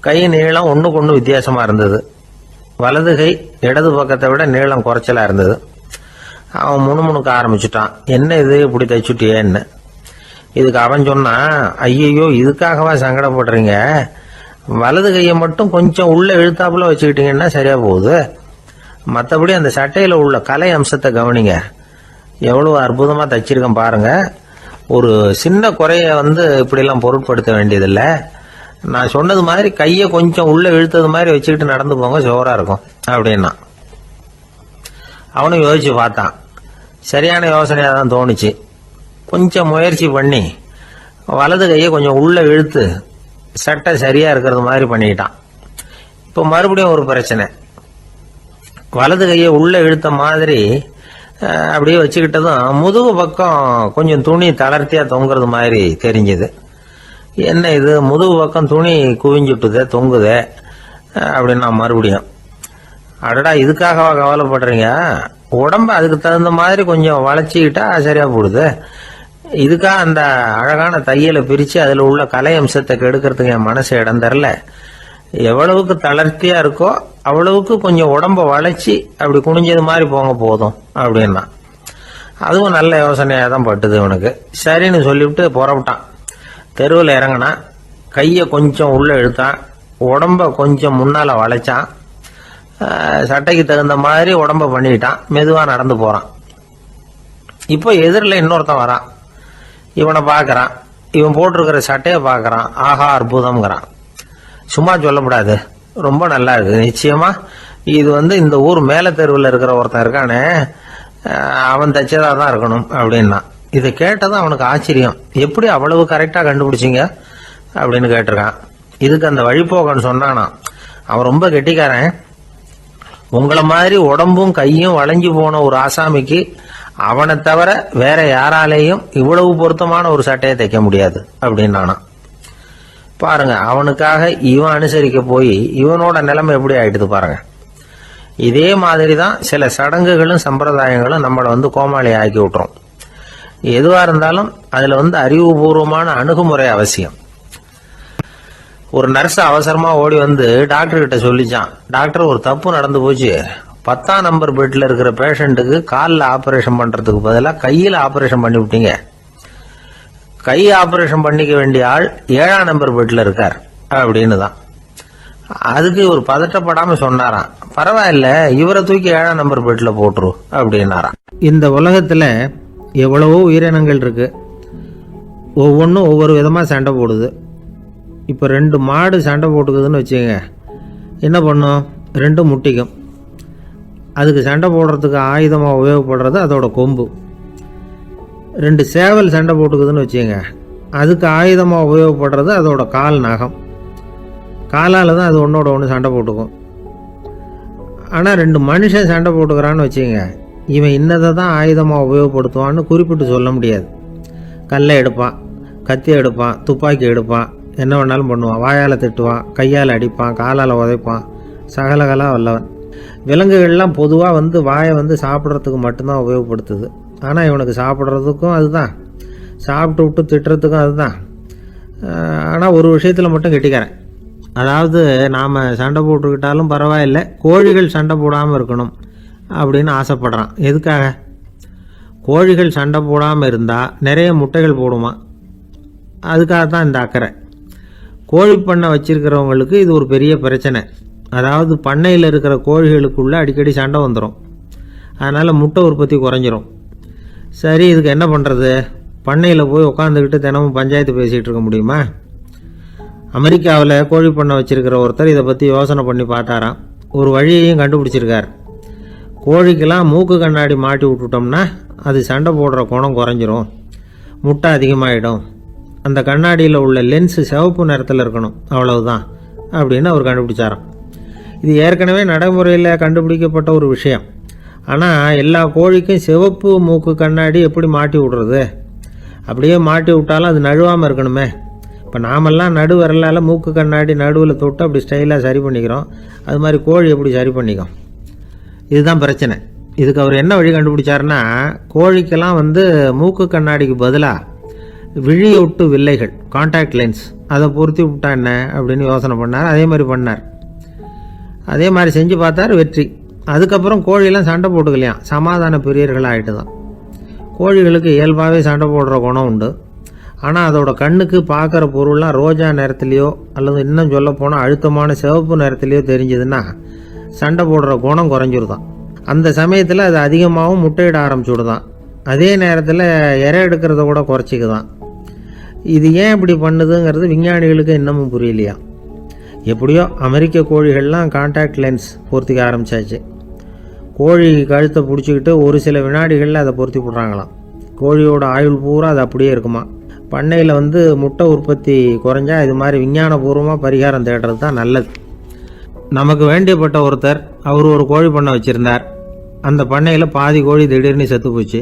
கை நீளம் ஒன்றுக்கு ஒன்று வித்தியாசமாக இருந்தது. வலது கை இடது பக்கத்தை விட நீளம் குறைச்சலாக இருந்தது. அவன் முணுமுணுக்க ஆரம்பிச்சுட்டான், என்ன இது இப்படி தைச்சுட்டியேன்னு. இதுக்கு அவன் சொன்னான், ஐயையோ இதுக்காகவா சங்கடப்படுறீங்க, வலது கையை மட்டும் கொஞ்சம் உள்ள இழுத்தாப்புல வச்சுக்கிட்டீங்கன்னா சரியா போகுது, மற்றபடி அந்த சட்டையில் உள்ள கலை அம்சத்தை கவனிங்க, எவ்வளவு அற்புதமாக தைச்சிருக்கேன் பாருங்க, ஒரு சின்ன குறைய இப்படிலாம் பொருட்படுத்த வேண்டியதில்லை, நான் சொன்னது மாதிரி கையை கொஞ்சம் உள்ள இழுத்தது மாதிரி வச்சுக்கிட்டு நடந்து போங்க, ஜோரா இருக்கும் அப்படின்னா. அவனும் யோசிச்சு பார்த்தான். சரியான யோசனையாக தான் தோணுச்சு. கொஞ்சம் முயற்சி பண்ணி வலது கையை கொஞ்சம் உள்ளே இழுத்து சட்டை சரியாக இருக்கிறது மாதிரி பண்ணிக்கிட்டான். இப்போ மறுபடியும் ஒரு பிரச்சனை. வலது கையை உள்ளே இழுத்த மாதிரி அப்படியே வச்சுக்கிட்டதும் முதுகு பக்கம் கொஞ்சம் துணி தளர்த்தியாக தொங்குறது மாதிரி தெரிஞ்சுது. என்ன இது, முதுகு பக்கம் துணி குவிஞ்சுட்டுதே, தொங்குதே அப்படின்னா மறுபடியும், அடடா இதுக்காகவா கவலைப்படுறீங்க, உடம்ப அதுக்கு தகுந்த மாதிரி கொஞ்சம் வளைச்சிக்கிட்டா சரியா போடுது. இதுக்காக அந்த அழகான தையலை பிரித்து அதில் உள்ள கலை அம்சத்தை கெடுக்கிறதுக்கு என் மனசு இடம் தரல. எவ்வளவுக்கு தளர்த்தியா இருக்கோ அவ்வளவுக்கு கொஞ்சம் உடம்ப வளைச்சி அப்படி குனிஞ்சது மாதிரி போங்க போதும் அப்படின்னா. அதுவும் நல்ல யோசனையாக தான் பட்டுது இவனுக்கு. சரின்னு சொல்லிவிட்டு புறப்பட்டான். தெருவில் இறங்கினான். கையை கொஞ்சம் உள்ளே இழுத்தான், உடம்ப கொஞ்சம் முன்னால் வளைச்சான், சட்டைக்கு தகுந்த மாதிரி உடம்ப பண்ணிக்கிட்டான், மெதுவாக நடந்து போகிறான். இப்போ எதிரில் இன்னொருத்தன் வரான். இவனை பார்க்குறான், இவன் போட்டிருக்கிற சட்டையை பார்க்குறான். ஆஹா அற்புதம்ங்கிறான். சும்மா சொல்லக்கூடாது, ரொம்ப நல்லா இருக்கு, நிச்சயமா இது இந்த ஊர் மேல தெருவில் இருக்கிற ஒருத்தன் இருக்கானே, அவன் தைச்சதா தான் இருக்கணும் அப்படின்னா. இதை கேட்டதும் அவனுக்கு ஆச்சரியம். எப்படி அவ்வளவு கரெக்டா கண்டுபிடிச்சிங்க அப்படின்னு கேட்டிருக்கான். இதுக்கு அந்த வழிபோக்கன்னு சொன்னானா, அவன் ரொம்ப கெட்டிக்காரன், உங்களை மாதிரி உடம்பும் கையும் வளைஞ்சு போன ஒரு ஆசாமிக்கு அவனை தவிர வேற யாராலேயும் இவ்வளவு பொருத்தமான ஒரு சட்டையை தைக்க முடியாது அப்படின்னானா. பாருங்க, அவனுக்காக இவன் அனுசரிக்க போய் இவனோட நிலைமை எப்படி ஆயிடுது பாருங்க. இதே மாதிரி தான் சில சடங்குகளும் சம்பிரதாயங்களும் நம்மளை கோமாளி ஆக்கி விட்டுரும். எதுவா இருந்தாலும் அதுல அறிவுபூர்வமான அணுகுமுறை அவசியம். ஒரு நர்ஸ் அவசரமா ஓடி டாக்டர் கிட்ட சொல்லிச்சான், டாக்டர் ஒரு தப்பு நடந்து போச்சு, 10ஆம் நம்பர் பெட்ல இருக்கிற பேஷண்ட்டுக்கு காலில் ஆபரேஷன் பண்றதுக்கு பதிலாக கையில் ஆபரேஷன் பண்ணி விட்டீங்க. கை ஆபரேஷன் பண்ணிக்க வேண்டிய ஆள் 7ஆம் நம்பர் பெட்ல இருக்கார் அப்படின்னு தான். அதுக்கு ஒரு பதட்டப்படாம சொன்னாராம், பரவாயில்ல இவரை தூக்கி 7ஆம் நம்பர் பெட்ல போட்டுரு அப்படின்னாராம். இந்த உலகத்துல எவ்வளவோ உயிரினங்கள் இருக்கு, ஒவ்வொன்றும் ஒவ்வொரு விதமா சண்டை போடுது. இப்போ 2 மாடு சண்டை போட்டுக்குதுன்னு வச்சுங்க, என்ன பண்ணும், 2 முட்டிக்கும். அதுக்கு சண்டை போடுறதுக்கு ஆயுதமாக உபயோகப்படுறது அதோட கொம்பு. 2 சேவல் சண்டை போட்டுக்குதுன்னு வச்சுங்க, அதுக்கு ஆயுதமாக உபயோகப்படுறது அதோட கால் நகம். காலால் தான் அது ஒன்றோட ஒன்று சண்டை போட்டுக்கும். ஆனால் 2 மனுஷன் சண்டை போட்டுக்கிறான்னு வச்சுங்க, இவன் இன்னதை தான் ஆயுதமாக உபயோகப்படுத்துவான்னு குறிப்பிட்டு சொல்ல முடியாது. கல்லை எடுப்பான், கத்தி எடுப்பான், துப்பாக்கி எடுப்பான், என்ன வேணாலும் பண்ணுவான். வாயால் திட்டுவான், கையால் அடிப்பான், காலால் உதைப்பான், சகலகலா வல்லவன். விலங்குகள்லாம் பொதுவாக வாயை சாப்பிட்றதுக்கு மட்டும்தான் உபயோகப்படுத்துது. ஆனால் இவனுக்கு சாப்பிட்றதுக்கும் அதுதான், சாப்பிட்டு விட்டு திட்டுறதுக்கும் அதுதான். ஆனால் ஒரு விஷயத்தில் மட்டும் கெட்டிக்கிறேன், அதாவது நாம் சண்டை போட்டுக்கிட்டாலும் பரவாயில்லை, கோழிகள் சண்டை போடாமல் இருக்கணும் அப்படின்னு ஆசைப்படுறான். எதுக்காக? கோழிகள் சண்டை போடாமல் இருந்தால் நிறைய முட்டைகள் போடுமா, அதுக்காக தான் இந்த அக்கறை. கோழி பண்ணை வச்சிருக்கிறவங்களுக்கு இது ஒரு பெரிய பிரச்சனை. அதாவது பண்ணையில் இருக்கிற கோழிகளுக்குள்ளே அடிக்கடி சண்டை வந்துடும், அதனால் முட்டை உற்பத்தி குறைஞ்சிரும். சரி, இதுக்கு என்ன பண்ணுறது? பண்ணையில் போய் உட்காந்துக்கிட்டு தினமும் பஞ்சாயத்து பேசிகிட்டு இருக்க முடியுமா? அமெரிக்காவில் கோழி பண்ணை வச்சிருக்கிற ஒருத்தர் இதை பற்றி யோசனை பண்ணி பார்த்தாராம். ஒரு வழியையும் கண்டுபிடிச்சிருக்கார். கோழிக்கெல்லாம் மூக்கு கண்ணாடி மாட்டி விட்டுட்டோம்னா அது சண்டை போடுற குணம் குறைஞ்சிரும், முட்டை அதிகமாகிடும். அந்த கண்ணாடியில் உள்ள லென்ஸு சிவப்பு நிறத்தில் இருக்கணும், அவ்வளவுதான் அப்படின்னு அவர் கண்டுபிடிச்சாராம். இது ஏற்கனவே நடைமுறையில் கண்டுபிடிக்கப்பட்ட ஒரு விஷயம். ஆனால் எல்லா கோழிக்கும் சிவப்பு மூக்கு கண்ணாடி எப்படி மாட்டி விடுறது? அப்படியே மாட்டி விட்டாலும் அது நழுவாமல் இருக்கணுமே. இப்போ நாமெல்லாம் நடு வரலால் மூக்கு கண்ணாடி நடுவில் தொட்டு அப்படி ஸ்டைலாக சரி பண்ணிக்கிறோம், அது மாதிரி கோழி எப்படி சரி பண்ணிக்கும்? இதுதான் பிரச்சனை. இதுக்கு அவர் என்ன வழி கண்டுபிடிச்சாருன்னா, கோழிக்கெல்லாம் மூக்கு கண்ணாடிக்கு பதிலாக விழியொட்டு வில்லைகள், கான்டாக்ட் லென்ஸ், அதை பொருத்தி விட்டா என்ன அப்படின்னு யோசனை பண்ணார். அதே மாதிரி பண்ணார். அதே மாதிரி செஞ்சு பார்த்தார், வெற்றி. அதுக்கப்புறம் கோழியெல்லாம் சண்டை போட்டுக்கலையாம், சமாதான பிரியர்களாக ஆகிட்டு தான். கோழிகளுக்கு இயல்பாகவே சண்டை போடுற குணம் உண்டு. ஆனால் அதோட கண்ணுக்கு பார்க்குற பொருள்லாம் ரோஜா நிறத்துலையோ அல்லது இன்னும் சொல்ல போனால் அழுத்தமான சிவப்பு நிறத்துலையோ தெரிஞ்சதுன்னா சண்டை போடுற குணம் குறைஞ்சிருதான். அந்த சமயத்தில் அது அதிகமாகவும் முட்டையிட ஆரம்பிச்சுடுதான். அதே நேரத்தில் இறை எடுக்கிறத கூட குறைச்சிக்குதான். இது ஏன் இப்படி பண்ணுதுங்கிறது விஞ்ஞானிகளுக்கு இன்னமும் புரியலையா. எப்படியோ அமெரிக்க கோழிகள்லாம் கான்டாக்ட் லென்ஸ் பொருத்திக்க ஆரம்பித்தாச்சு. கோழி கழுத்தை பிடிச்சிக்கிட்டு ஒரு சில வினாடிகளில் அதை பொருத்தி விட்றாங்களாம். கோழியோட ஆயுள் பூரா அது அப்படியே இருக்குமா. பண்ணையில் முட்டை உற்பத்தி குறைஞ்சா இது மாதிரி விஞ்ஞானபூர்வமாக பரிகாரம் தேடுறது தான் நல்லது. நமக்கு வேண்டியப்பட்ட ஒருத்தர் அவர் ஒரு கோழி பண்ணை வச்சுருந்தார். அந்த பண்ணையில் பாதி கோழி திடீர்னு செத்து போச்சு.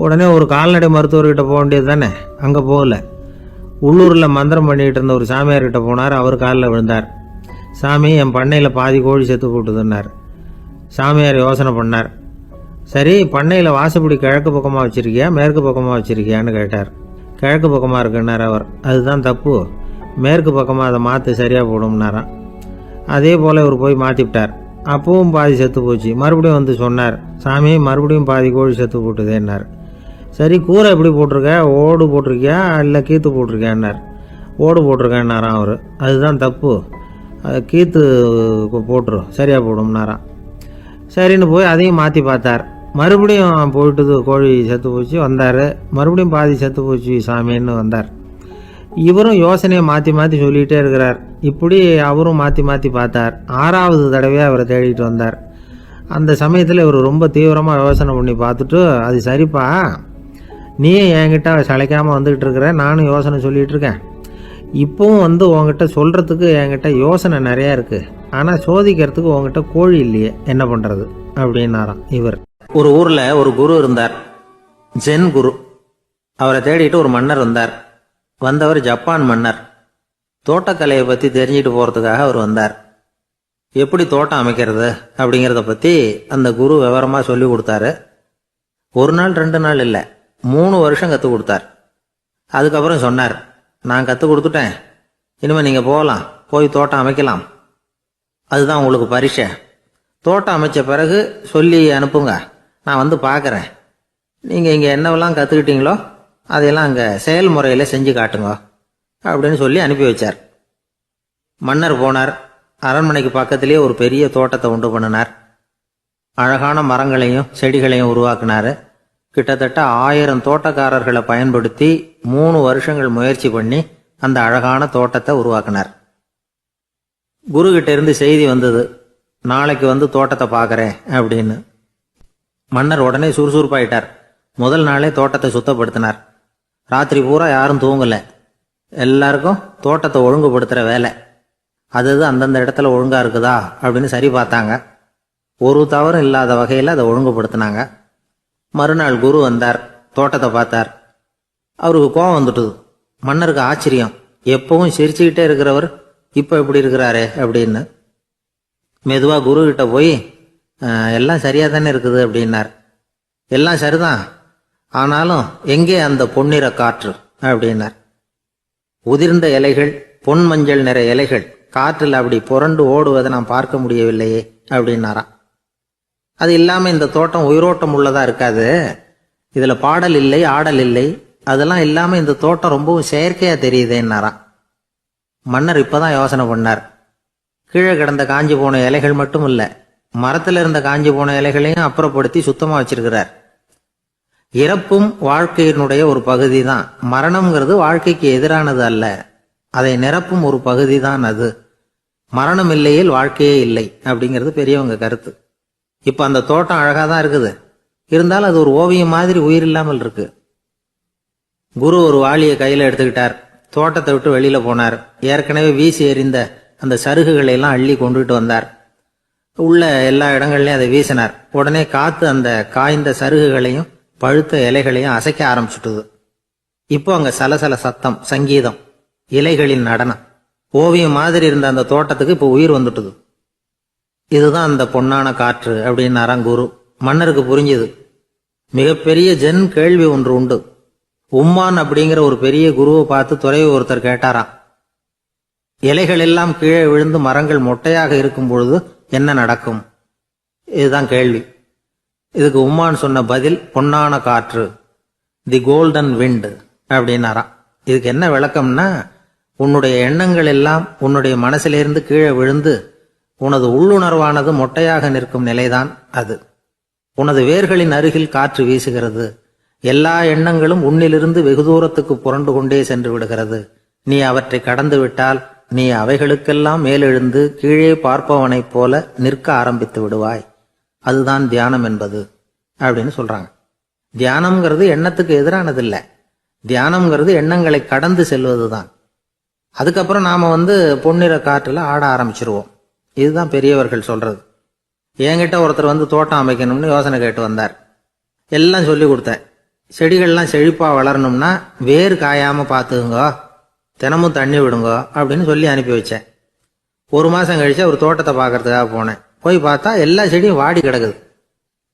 உடனே ஒரு கால்நடை மருத்துவர்கிட்ட போக வேண்டியது தானே. அங்கே போகல. உள்ளூரில் மந்திரம் பண்ணிகிட்டு இருந்த ஒரு சாமியார்கிட்ட போனார். அவர் காலில் விழுந்தார். சாமி, என் பண்ணையில் பாதி கோழி செத்து போட்டுதுன்னார். சாமியார் யோசனை பண்ணார். சரி, பண்ணையில் வாசப்படி கிழக்கு பக்கமாக வச்சுருக்கியா மேற்கு பக்கமாக வச்சுருக்கியான்னு கேட்டார். கிழக்கு பக்கமாக இருக்குன்னார் அவர். அதுதான் தப்பு, மேற்கு பக்கமாக அதை மாற்று சரியாக போடும்னாராம். அதே போல் இவர் போய் மாற்றிவிட்டார். அப்பவும் பாதி செத்து போச்சு. மறுபடியும் சொன்னார், சாமி மறுபடியும் பாதி கோழி செத்து போட்டுதேன்னார். சரி, கூரை எப்படி போட்டிருக்க, ஓடு போட்டிருக்கியா இல்லை கீத்து போட்டிருக்கியான்னார். ஓடு போட்டிருக்கேன்னாராம் அவர். அதுதான் தப்பு, கீத்து போட்டுரும் சரியாக போடும்னாராம். சரின்னு போய் அதையும் மாற்றி பார்த்தார். மறுபடியும் போயிட்டுது, கோழி செத்து போச்சு. வந்தார். மறுபடியும் பாதி செத்து போச்சு சாமின்னு வந்தார். இவரும் யோசனையை மாற்றி மாற்றி சொல்லிகிட்டே இருக்கிறார். இப்படி அவரும் மாற்றி மாற்றி பார்த்தார். 6வது தடவையாக அவரை தேடிட்டு வந்தார். அந்த சமயத்தில் இவர் ரொம்ப தீவிரமாக யோசனை பண்ணி பார்த்துட்டு, அது சரிப்பா, நீயும் என்கிட்ட சளைக்காமல் வந்துக்கிட்டு இருக்கிற, நானும் யோசனை சொல்லிகிட்டு இருக்கேன். இப்போவும் உங்ககிட்ட சொல்கிறதுக்கு என்கிட்ட யோசனை நிறையா இருக்குது. ஆனால் சோதிக்கிறதுக்கு உங்ககிட்ட கோழி இல்லையே, என்ன பண்ணுறது அப்படின்னாராம் இவர். ஒரு ஊரில் ஒரு குரு இருந்தார், ஜென் குரு. அவரை தேடிட்டு ஒரு மன்னர் வந்தார். வந்தவர் ஜப்பான் மன்னர். தோட்டக்கலையை பற்றி தெரிஞ்சுட்டு போகிறதுக்காக அவர் வந்தார். எப்படி தோட்டம் அமைக்கிறது அப்படிங்கிறத பற்றி அந்த குரு விவரமாக சொல்லி கொடுத்தாரு. 1 நாள் 2 நாள் இல்லை, 3 வருஷம் கற்றுக் கொடுத்தார். அதுக்கப்புறம் சொன்னார், நான் கற்றுக் கொடுத்துட்டேன், இனிமேல் நீங்கள் போகலாம், போய் தோட்டம் அமைக்கலாம். அதுதான் உங்களுக்கு பரிசை. தோட்டம் அமைச்ச பிறகு சொல்லி அனுப்புங்க, நான் பார்க்குறேன். நீங்கள் இங்கே என்னவெல்லாம் கற்றுக்கிட்டீங்களோ அதையெல்லாம் அங்கே செயல்முறையில் செஞ்சு காட்டுங்க அப்படின்னு சொல்லி அனுப்பி வச்சார். மன்னர் போனார். அரண்மனைக்கு பக்கத்திலே ஒரு பெரிய தோட்டத்தை உண்டு பண்ணினார். அழகான மரங்களையும் செடிகளையும் உருவாக்கினார். கிட்டத்தட்ட 1000 தோட்டக்காரர்களை பயன்படுத்தி 3 வருஷங்கள் முயற்சி பண்ணி அந்த அழகான தோட்டத்தை உருவாக்கினார். குரு கிட்ட இருந்து செய்தி வந்தது, நாளைக்கு தோட்டத்தை பார்க்குறேன் அப்படின்னு. மன்னர் உடனே சுறுசுறுப்பாயிட்டார். முதல் நாளே தோட்டத்தை சுத்தப்படுத்தினார். ராத்திரி பூரா யாரும் தூங்கலை. எல்லாருக்கும் தோட்டத்தை ஒழுங்குபடுத்துகிற வேலை. அது அந்தந்த இடத்துல ஒழுங்காக இருக்குதா அப்படின்னு சரி பார்த்தாங்க. ஒரு தவறும் இல்லாத வகையில் அதை ஒழுங்குபடுத்தினாங்க. மறுநாள் குரு வந்தார், தோட்டத்தை பார்த்தார். அவருக்கு கோபம் வந்துட்டுது. மன்னருக்கு ஆச்சரியம், எப்பவும் சிரிச்சுக்கிட்டே இருக்கிறவர் இப்போ எப்படி இருக்கிறாரே அப்படின்னு. மெதுவாக குரு கிட்ட போய், எல்லாம் சரியாக தானே இருக்குது அப்படின்னார். எல்லாம் சரிதான், ஆனாலும் எங்கே அந்த பொன்னிற காற்று அப்படின்னார். உதிர்ந்த இலைகள், பொன் மஞ்சள் நிற இலைகள் காற்றில் அப்படி புரண்டு ஓடுவதை நான் பார்க்க முடியவில்லையே அப்படின்னாராம். அது இல்லாமல் இந்த தோட்டம் உயிரோட்டம் உள்ளதா இருக்காது. இதில் பாடல் இல்லை, ஆடல் இல்லை, அதெல்லாம் இல்லாமல் இந்த தோட்டம் ரொம்பவும் செயற்கையாக தெரியுதேன்னாராம். மன்னர் இப்போதான் யோசனை பண்ணார். கீழே கிடந்த காஞ்சி போன இலைகள் மட்டும் இல்லை, மரத்தில் இருந்த காஞ்சி போன இலைகளையும் அப்புறப்படுத்தி சுத்தமாக வச்சிருக்கிறார். இறப்பும் வாழ்க்கையினுடைய ஒரு பகுதி தான். மரணம்ங்கிறது வாழ்க்கைக்கு எதிரானது அல்ல, அதை நிரப்பும் ஒரு பகுதி தான் அது. மரணம் இல்லையில் வாழ்க்கையே இல்லை அப்படிங்கிறது பெரியவங்க கருத்து. இப்போ அந்த தோட்டம் அழகாக தான் இருக்குது, இருந்தாலும் அது ஒரு ஓவியம் மாதிரி உயிர் இல்லாமல் இருக்கு. குரு ஒரு வாளியை கையில் எடுத்துக்கிட்டார். தோட்டத்தை விட்டு வெளியில போனார். ஏற்கனவே வீசி எறிந்த அந்த சருகுகளை எல்லாம் அள்ளி கொண்டுகிட்டு வந்தார். உள்ள எல்லா இடங்கள்லையும் அதை வீசினார். உடனே காத்து அந்த காய்ந்த சருகுகளையும் பழுத்த இலைகளையும் அசைக்க ஆரம்பிச்சுட்டுது. இப்போ அங்க சலசல சத்தம், சங்கீதம், இலைகளின் நடனம், ஓவியம் மாதிரி இருந்த அந்த தோட்டத்துக்கு இப்போ உயிர் வந்துட்டுது. இதுதான் அந்த பொன்னான காற்று அப்படின்னாராம் குரு. மன்னருக்கு புரிஞ்சுது. மிகப்பெரிய ஜென் கேள்வி ஒன்று உண்டு. உம்மான் அப்படிங்கிற ஒரு பெரிய குருவை பார்த்து துறவி ஒருத்தர் கேட்டாராம், இலைகள் எல்லாம் கீழே விழுந்து மரங்கள் மொட்டையாக இருக்கும் பொழுது என்ன நடக்கும்? இதுதான் கேள்வி. இதுக்கு உம்மான் சொன்ன பதில் பொன்னான காற்று, தி கோல்டன் விண்ட் அப்படின்னாராம். இதுக்கு என்ன விளக்கம்னா, உன்னுடைய எண்ணங்கள் எல்லாம் உன்னுடைய மனசிலிருந்து கீழே விழுந்து உனது உள்ளுணர்வானது மொட்டையாக நிற்கும் நிலைதான் அது. உனது வேர்களின் அருகில் காற்று வீசுகிறது. எல்லா எண்ணங்களும் உன்னிலிருந்து வெகு தூரத்துக்கு புரண்டு கொண்டே சென்று விடுகிறது. நீ அவற்றை கடந்து விட்டால் நீ அவைகளுக்கெல்லாம் மேலெழுந்து கீழே பார்ப்பவனைப் போல நிற்க ஆரம்பித்து விடுவாய். அதுதான் தியானம் என்பது அப்படின்னு சொல்றாங்க. தியானம்ங்கிறது எண்ணத்துக்கு எதிரானதில்லை. தியானம்ங்கிறது எண்ணங்களை கடந்து செல்வது தான். அதுக்கப்புறம் நாம பொன்னிற காற்றுல ஆட ஆரம்பிச்சிருவோம். இதுதான் பெரியவர்கள் சொல்றது. என்கிட்ட ஒருத்தர் தோட்டம் அமைக்கணும்னு யோசனை கேட்டு வந்தார். எல்லாம் சொல்லி கொடுத்தேன். செடிகள்லாம் செழிப்பா வளரணும்னா வேர் காயாம பார்த்துக்குங்க, தினமும் தண்ணி விடுங்க அப்படின்னு சொல்லி அனுப்பி வச்சேன். ஒரு மாசம் கழிச்சு அவர் தோட்டத்தை பார்க்கறதுக்காக போனேன். போய் பார்த்தா எல்லா செடியும் வாடி கிடக்குது.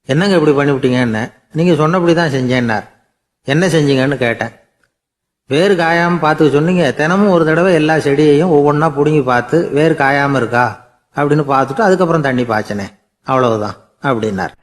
என்னங்க இப்படி பண்ணிவிட்டீங்கன்னு. நீங்க சொன்னபடிதான் செஞ்சேன்னார். என்ன செஞ்சீங்கன்னு கேட்டேன். வேர் காயாம பார்த்துக்க சொன்னீங்க, தினமும் ஒரு தடவை எல்லா செடியையும் ஒவ்வொன்றா பிடுங்கி பார்த்து வேர் காயாம இருக்கா அப்படின்னு பார்த்துட்டு அதுக்கப்புறம் தண்ணி பாய்ச்சனே, அவ்வளவுதான் அப்படின்னார்.